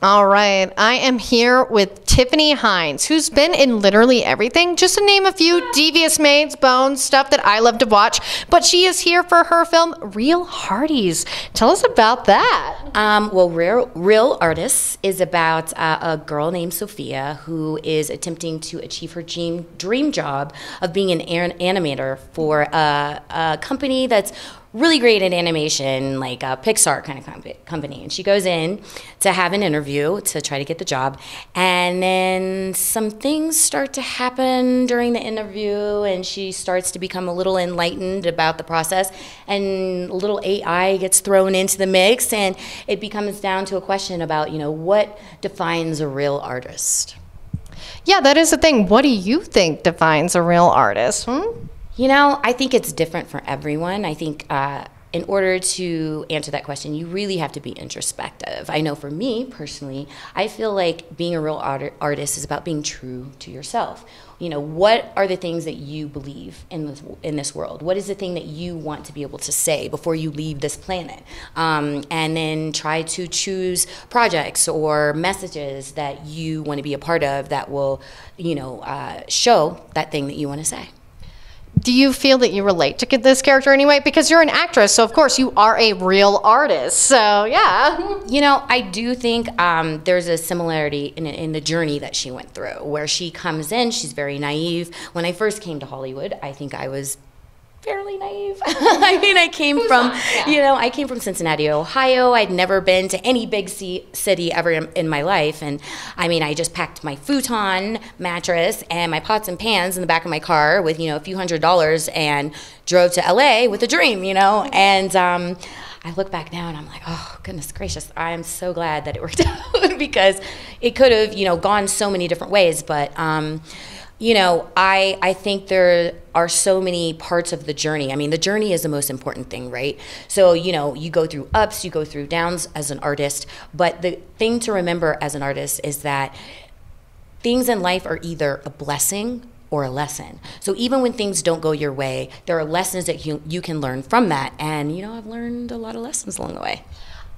All right, I am here with Tiffany Hines, who's been in literally everything, just to name a few: Devious Maids, Bones, stuff that I love to watch. But she is here for her film, Real Hearties. Tell us about that. Well, Real Artists is about a girl named Sophia who is attempting to achieve her dream job of being an animator for a company that's really great at animation, like a Pixar kind of company. And she goes in to have an interview to try to get the job. And then some things start to happen during the interview, and she starts to become a little enlightened about the process. And a little AI gets thrown into the mix, and it becomes down to a question about, what defines a real artist? Yeah, that is the thing. What do you think defines a real artist? I think it's different for everyone. I think in order to answer that question, you really have to be introspective. I know for me personally, I feel like being a real artist is about being true to yourself. What are the things that you believe in this world? What is the thing that you want to be able to say before you leave this planet? And then try to choose projects or messages that you want to be a part of that will, show that thing that you want to say. Do you feel that you relate to this character anyway? Because you're an actress, so of course you are a real artist. So yeah. I do think there's a similarity in the journey that she went through, where she comes in, she's very naive. When I first came to Hollywood, I think I was fairly naive. I came from Cincinnati, Ohio. I'd never been to any big city ever in my life. And I just packed my futon mattress and my pots and pans in the back of my car with, a few $100s and drove to LA with a dream, And I look back now and I'm like, oh, goodness gracious. I'm so glad that it worked out because it could have, gone so many different ways. But, I think there are so many parts of the journey. The journey is the most important thing, right? So, you go through ups, you go through downs as an artist, but the thing to remember as an artist is that things in life are either a blessing or a lesson. So even when things don't go your way, there are lessons that you can learn from that. And, I've learned a lot of lessons along the way.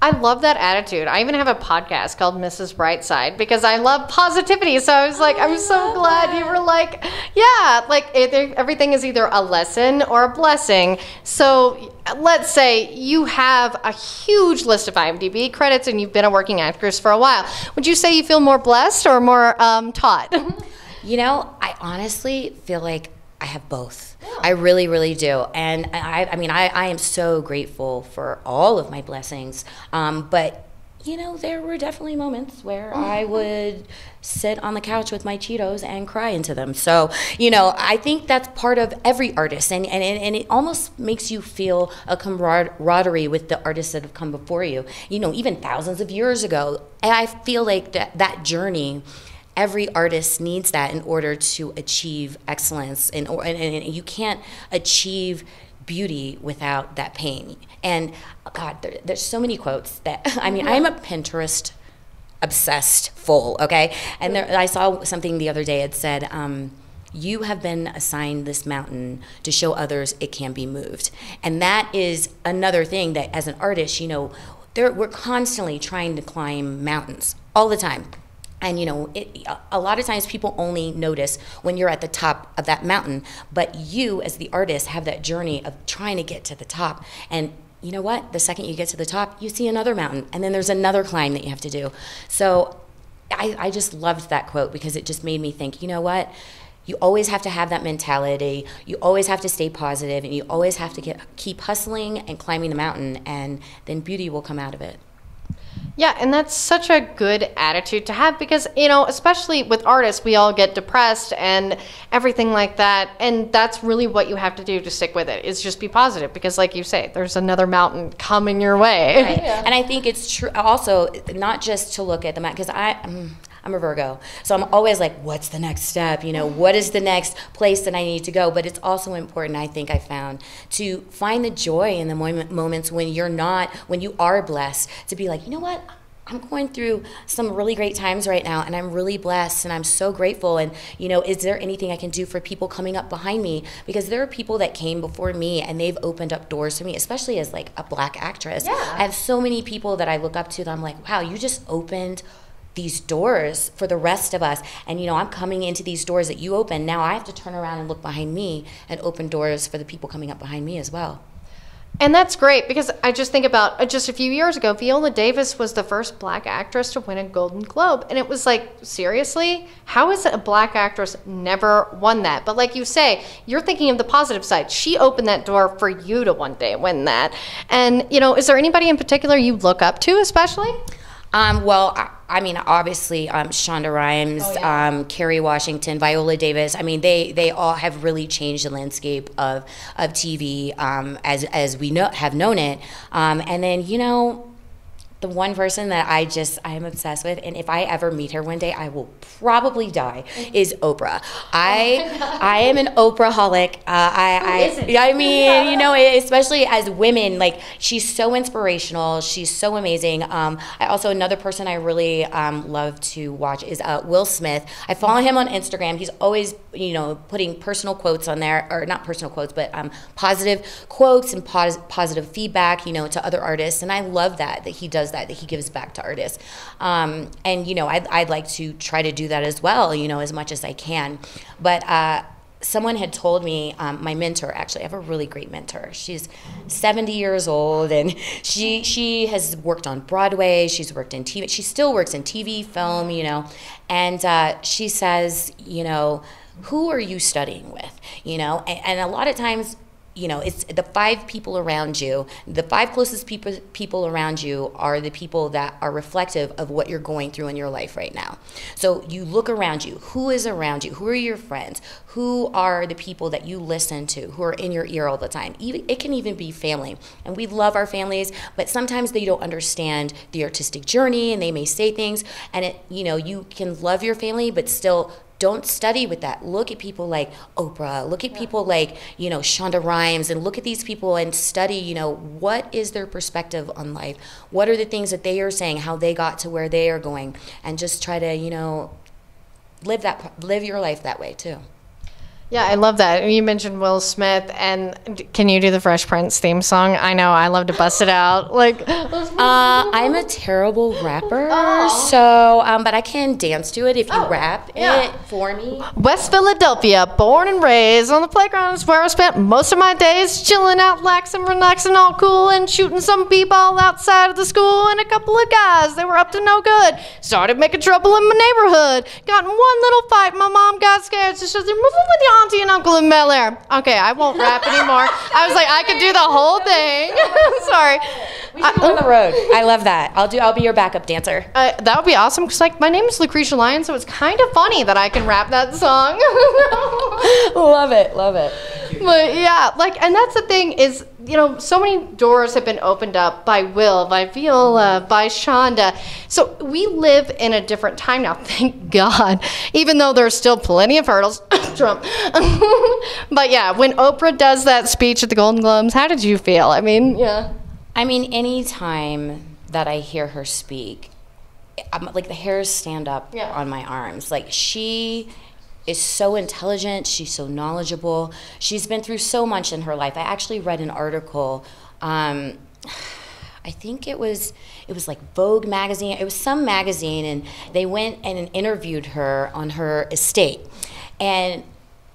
I love that attitude. I even have a podcast called Mrs. Brightside because I love positivity. So I was like, I'm so glad you were like, yeah, like everything is either a lesson or a blessing. So let's say you have a huge list of IMDb credits and you've been a working actress for a while. Would you say you feel more blessed or more taught? I honestly feel like I have both. Yeah. I really, really do. And I am so grateful for all of my blessings. But, there were definitely moments where I would sit on the couch with my Cheetos and cry into them. So, I think that's part of every artist. And it almost makes you feel a camaraderie with the artists that have come before you, even thousands of years ago. And I feel like that journey, every artist needs that in order to achieve excellence, and you can't achieve beauty without that pain. And God, there's so many quotes that I'm a Pinterest obsessed fool, okay? And I saw something the other day. It said, you have been assigned this mountain to show others it can be moved. And that is another thing that as an artist, we're constantly trying to climb mountains all the time. And, a lot of times people only notice when you're at the top of that mountain, but you as the artist have that journey of trying to get to the top. And you know what? The second you get to the top, you see another mountain, and then there's another climb that you have to do. So I just loved that quote because it just made me think, you know what? You always have to have that mentality. You always have to stay positive, and you always have to keep hustling and climbing the mountain, and then beauty will come out of it. Yeah, and that's such a good attitude to have because, especially with artists, we all get depressed and everything like that. And that's really what you have to do to stick with it, is just be positive because, like you say, there's another mountain coming your way. Right. Yeah. And I think it's true also not just to look at the mountain, because I'm a Virgo, so I'm always like, what's the next step? What is the next place that I need to go? But it's also important, I think I found, to find the joy in the moments when you are blessed, to be like, you know what? I'm going through some really great times right now, and I'm really blessed, and I'm so grateful. And, is there anything I can do for people coming up behind me? Because there are people that came before me, and they've opened up doors for me, especially as, like, a Black actress. Yeah. I have so many people that I look up to that I'm like, wow, you just opened these doors for the rest of us. And, you know, I'm coming into these doors that you open. Now I have to turn around and look behind me and open doors for the people coming up behind me as well. And that's great, because I just think about just a few years ago, Viola Davis was the first Black actress to win a Golden Globe. And it was like, seriously? How is a Black actress never won that? But like you say, you're thinking of the positive side. She opened that door for you to one day win that. And, you know, is there anybody in particular you look up to especially? Well, I mean, obviously, Shonda Rhimes, Kerry Washington, Viola Davis. I mean, they all have really changed the landscape of TV as we have known it. And then, you know, the one person that I am obsessed with, and if I ever meet her one day, I will probably die, is Oprah. I am an Oprah-holic. I mean, you know, especially as women, like, she's so inspirational. She's so amazing. Another person I really love to watch is Will Smith. I follow him on Instagram. He's always, you know, putting personal quotes on there, or not personal quotes, but positive quotes and positive feedback, you know, to other artists. And I love that he does that he gives back to artists. And, you know, I'd like to try to do that as well, you know, as much as I can. But someone had told me, my mentor, actually, I have a really great mentor. She's 70 years old, and she has worked on Broadway. She's worked in TV. She still works in TV, film, you know. And she says, you know, who are you studying with? You know, and a lot of times, you know, it's the 5 people around you. The 5 closest people around you are the people that are reflective of what you're going through in your life right now. So you look around you. Who is around you? Who are your friends? Who are the people that you listen to, who are in your ear all the time? It can even be family. And we love our families, but sometimes they don't understand the artistic journey, and they may say things. And, you know, you can love your family, but still don't study with that. Look at people like Oprah. Look at people like, you know, Shonda Rhimes, and look at these people and study, you know, what is their perspective on life? What are the things that they are saying, how they got to where they are going, and just try to, you know, live your life that way too. Yeah, I love that. You mentioned Will Smith, and can you do the Fresh Prince theme song? I know, I love to bust it out. Like, I'm a terrible rapper, so but I can dance to it if you rap it for me. West Philadelphia, born and raised on the playground is where I spent most of my days, chilling out, laxing, relaxing, all cool, and shooting some b-ball outside of the school. And a couple of guys, they were up to no good, started making trouble in my neighborhood. Got in one little fight, my mom got scared, so she said, "Move in with your auntie and uncle in Bel Air." Okay, I won't rap anymore. I was like, I could do the whole thing. Sorry. We should go on the road. I love that. I'll be your backup dancer. That would be awesome, because like my name is Lacretia Lyon, so it's kind of funny that I can rap that song. Love it. But yeah, like, and that's the thing is, you know, so many doors have been opened up by Will, by Viola, by Shonda. So we live in a different time now, thank God, even though there's still plenty of hurdles. Trump. But yeah, when Oprah does that speech at the Golden Globes, how did you feel? I mean, yeah. I mean, any time that I hear her speak, like the hairs stand up on my arms. Like, she is so intelligent. She's so knowledgeable. She's been through so much in her life. I actually read an article. I think it was like Vogue magazine. It was some magazine, and they went and interviewed her on her estate. And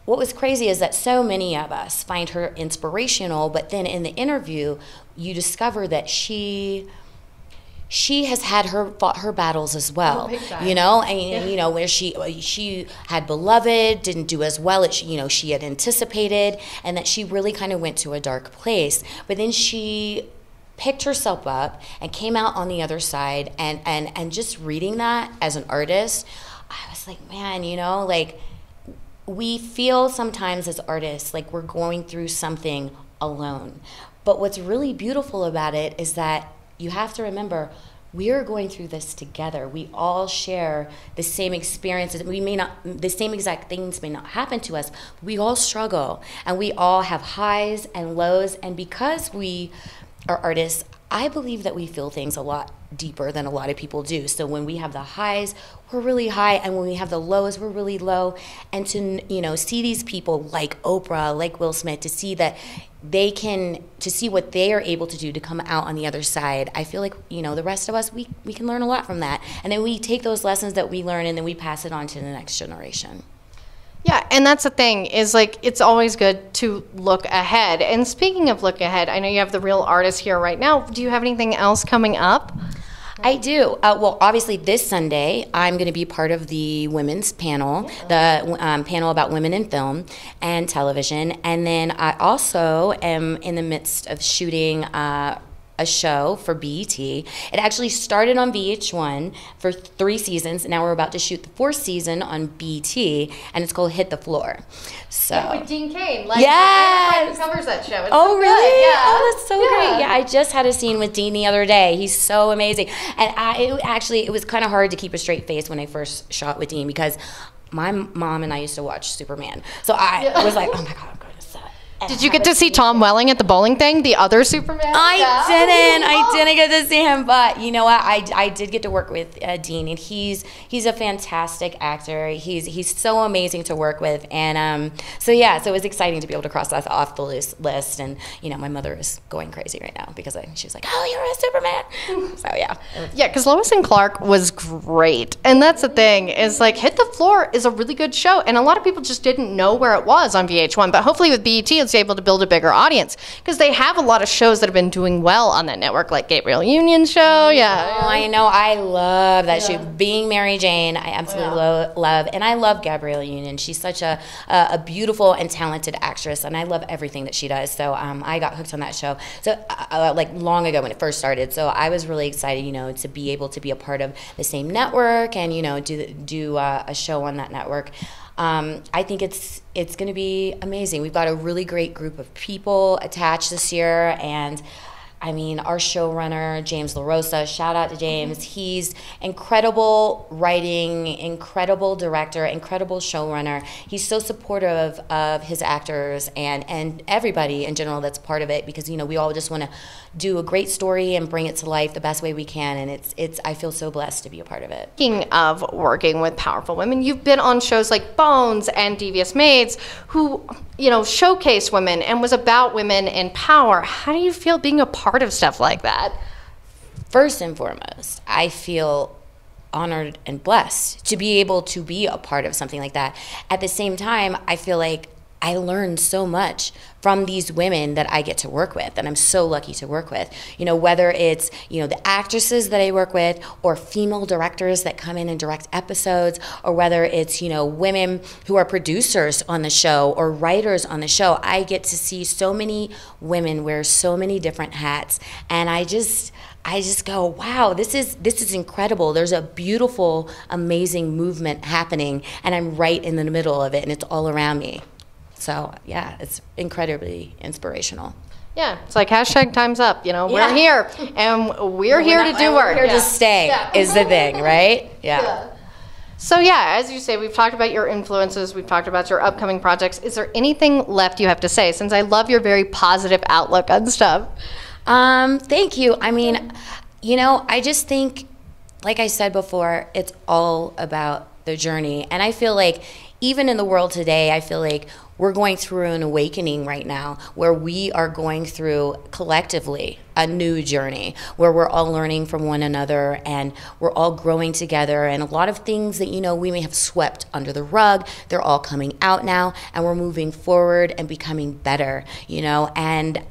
what was crazy is that so many of us find her inspirational, but then in the interview, you discover that she has fought her battles as well, you know, and you know, where she had Beloved, didn't do as well as she had anticipated, and that she really kind of went to a dark place. But then she picked herself up and came out on the other side, and just reading that as an artist, I was like, man, you know, like, we feel sometimes as artists like we're going through something alone. But what's really beautiful about it is that you have to remember, we are going through this together. We all share the same experiences. The same exact things may not happen to us. But we all struggle, and we all have highs and lows. And because we are artists, I believe that we feel things a lot deeper than a lot of people do. So when we have the highs, we're really high, and when we have the lows, we're really low. And to, you know, see these people like Oprah, like Will Smith, to see that to see what they are able to do to come out on the other side, I feel like, you know, the rest of us, we can learn a lot from that. And then we take those lessons that we learn and then we pass it on to the next generation. Yeah, and that's the thing, is like, it's always good to look ahead. And speaking of look ahead, I know you have the Real Artist here right now. Do you have anything else coming up? I do. Well, obviously this Sunday, I'm going to be part of the women's panel, the panel about women in film and television. And then I also am in the midst of shooting a show for BET. It actually started on VH1 for 3 seasons. Now we're about to shoot the 4th season on BET, and it's called Hit the Floor. So yeah, with Dean Cain. Like, yes. I have a friend who covers that show. It's oh, so really? Good. Yeah. Oh, that's so great. Yeah, I just had a scene with Dean the other day. He's so amazing. And it was kind of hard to keep a straight face when I first shot with Dean, because my mom and I used to watch Superman. So I was like, oh my God, I'm going to set. Did you get to see Tom Welling at the bowling thing, the other Superman? I didn't get to see him, but you know what? I did get to work with Dean, and he's a fantastic actor. He's so amazing to work with, and so it was exciting to be able to cross that off the list. And you know, my mother is going crazy right now because she was like, "Oh, you're a Superman!" So yeah, because Lois and Clark was great, and that's the thing, is like, Hit the Floor is a really good show, and a lot of people just didn't know where it was on VH1, but hopefully with BET, it's able to build a bigger audience, because they have a lot of shows that have been doing well on that network, like Gabrielle Union's show. I know. I love that show. Being Mary Jane, I absolutely love, and I love Gabrielle Union. She's such a beautiful and talented actress, and I love everything that she does. So I got hooked on that show. So like long ago when it first started. So I was really excited, you know, to be able to be a part of the same network and, you know, do a show on that network. I think it's going to be amazing. We've got a really great group of people attached this year, and I mean, our showrunner, James LaRosa, shout out to James. He's incredible writing, incredible director, incredible showrunner. He's so supportive of his actors and everybody in general that's part of it, because, you know, we all just want to do a great story and bring it to life the best way we can, and I feel so blessed to be a part of it. Speaking of working with powerful women, you've been on shows like Bones and Devious Maids, who, you know, showcase women and was about women in power. How do you feel being a part of stuff like that? First and foremost, I feel honored and blessed to be able to be a part of something like that. At the same time, I feel like I learned so much from these women that I get to work with, and I'm so lucky to work with. You know, whether it's, you know, the actresses that I work with, or female directors that come in and direct episodes, or whether it's, you know, women who are producers on the show or writers on the show. I get to see so many women wear so many different hats, and I just go, wow, this is incredible. There's a beautiful, amazing movement happening, and I'm right in the middle of it, and it's all around me. So, yeah, it's incredibly inspirational. Yeah, it's like hashtag time's up, you know, we're here, and we're here to do work. We're here to stay is the thing, right? Yeah. So, yeah, as you say, we've talked about your influences, we've talked about your upcoming projects. Is there anything left you have to say, since I love your very positive outlook on stuff? Thank you. I mean, you know, I just think, like I said before, it's all about the journey. And I feel like even in the world today, I feel like we're going through an awakening right now, where we are going through collectively a new journey, where we're all learning from one another and we're all growing together. And a lot of things that, you know, we may have swept under the rug, they're all coming out now, and we're moving forward and becoming better, you know, and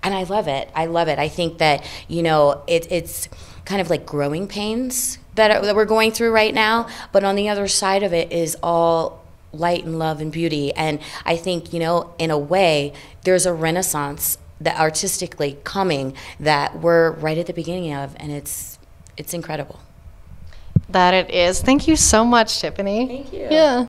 I love it. I love it. I think that, you know, it's kind of like growing pains that we're going through right now, but on the other side of it is all light and love and beauty. And I think, you know, in a way, there's a renaissance that artistically coming that we're right at the beginning of, and it's incredible. That it is. Thank you so much, Tiffany. Thank you. Yeah.